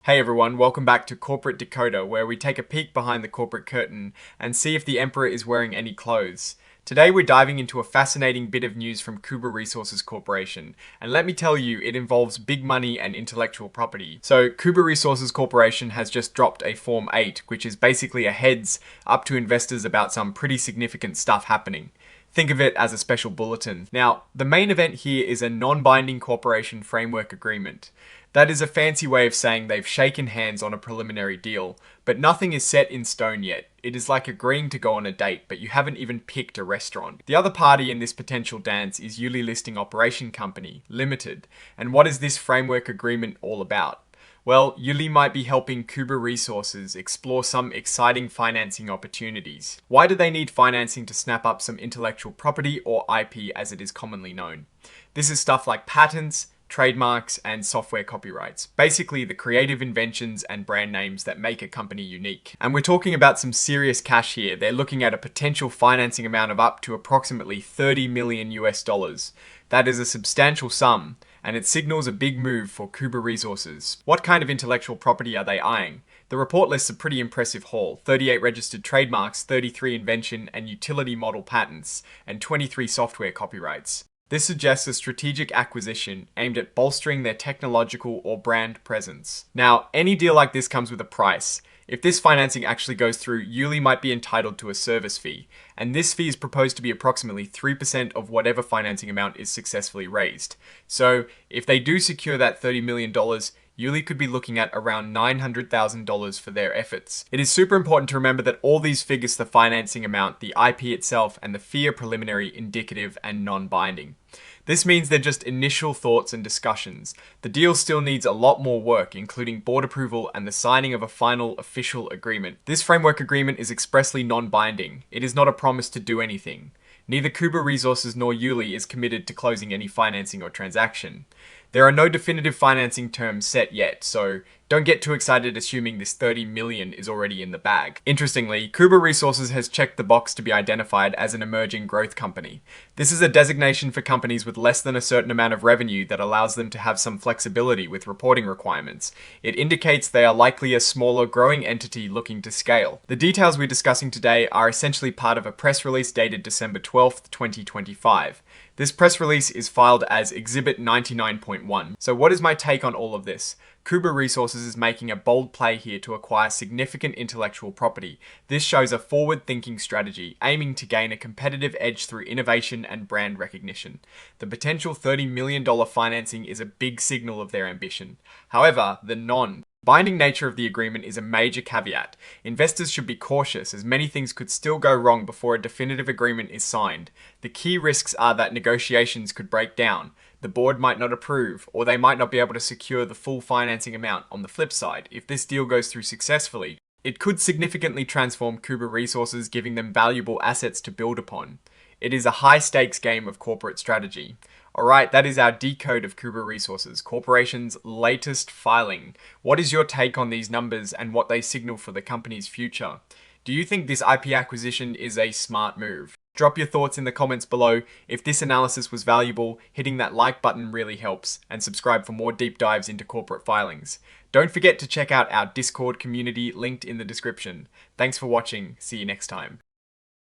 Hey everyone, welcome back to Corporate Decoder, where we take a peek behind the corporate curtain and see if the emperor is wearing any clothes. Today we're diving into a fascinating bit of news from Kuber Resources Corporation, and let me tell you, it involves big money and intellectual property. So Kuber Resources Corporation has just dropped a Form 8, which is basically a heads up to investors about some pretty significant stuff happening. Think of it as a special bulletin. Now, the main event here is a non-binding corporation framework agreement. That is a fancy way of saying they've shaken hands on a preliminary deal, but nothing is set in stone yet. It is like agreeing to go on a date, but you haven't even picked a restaurant. The other party in this potential dance is Yuli Listing Operation Company, Limited. And what is this framework agreement all about? Well, Yuli might be helping Kuber Resources explore some exciting financing opportunities. Why do they need financing to snap up some intellectual property, or IP as it is commonly known? This is stuff like patents, trademarks, and software copyrights. Basically, the creative inventions and brand names that make a company unique. And we're talking about some serious cash here. They're looking at a potential financing amount of up to approximately 30 million US dollars. That is a substantial sum, and it signals a big move for Kuber Resources. What kind of intellectual property are they eyeing? The report lists a pretty impressive haul: 38 registered trademarks, 33 invention and utility model patents, and 23 software copyrights. This suggests a strategic acquisition aimed at bolstering their technological or brand presence. Now, any deal like this comes with a price. If this financing actually goes through, Yuli might be entitled to a service fee, and this fee is proposed to be approximately 3% of whatever financing amount is successfully raised. So, if they do secure that $30 million, Yuli could be looking at around $900,000 for their efforts. It is super important to remember that all these figures, the financing amount, the IP itself, and the fee are preliminary, indicative, and non-binding. This means they're just initial thoughts and discussions. The deal still needs a lot more work, including board approval and the signing of a final official agreement. This framework agreement is expressly non-binding. It is not a promise to do anything. Neither Kuber Resources nor Yuli is committed to closing any financing or transaction. There are no definitive financing terms set yet, so don't get too excited assuming this 30 million is already in the bag. Interestingly, Kuber Resources has checked the box to be identified as an emerging growth company. This is a designation for companies with less than a certain amount of revenue that allows them to have some flexibility with reporting requirements. It indicates they are likely a smaller, growing entity looking to scale. The details we're discussing today are essentially part of a press release dated December 12th, 2025. This press release is filed as Exhibit 99.1. So what is my take on all of this? Kuber Resources is making a bold play here to acquire significant intellectual property. This shows a forward-thinking strategy, aiming to gain a competitive edge through innovation and brand recognition. The potential $30 million financing is a big signal of their ambition. However, the non-binding nature of the agreement is a major caveat. Investors should be cautious, as many things could still go wrong before a definitive agreement is signed. The key risks are that negotiations could break down, the board might not approve, or they might not be able to secure the full financing amount. On the flip side, if this deal goes through successfully, it could significantly transform Kuber Resources, giving them valuable assets to build upon. It is a high-stakes game of corporate strategy. Alright, that is our decode of Kuber Resources Corporation's latest filing. What is your take on these numbers and what they signal for the company's future? Do you think this IP acquisition is a smart move? Drop your thoughts in the comments below. If this analysis was valuable, hitting that like button really helps, and subscribe for more deep dives into corporate filings. Don't forget to check out our Discord community linked in the description. Thanks for watching. See you next time.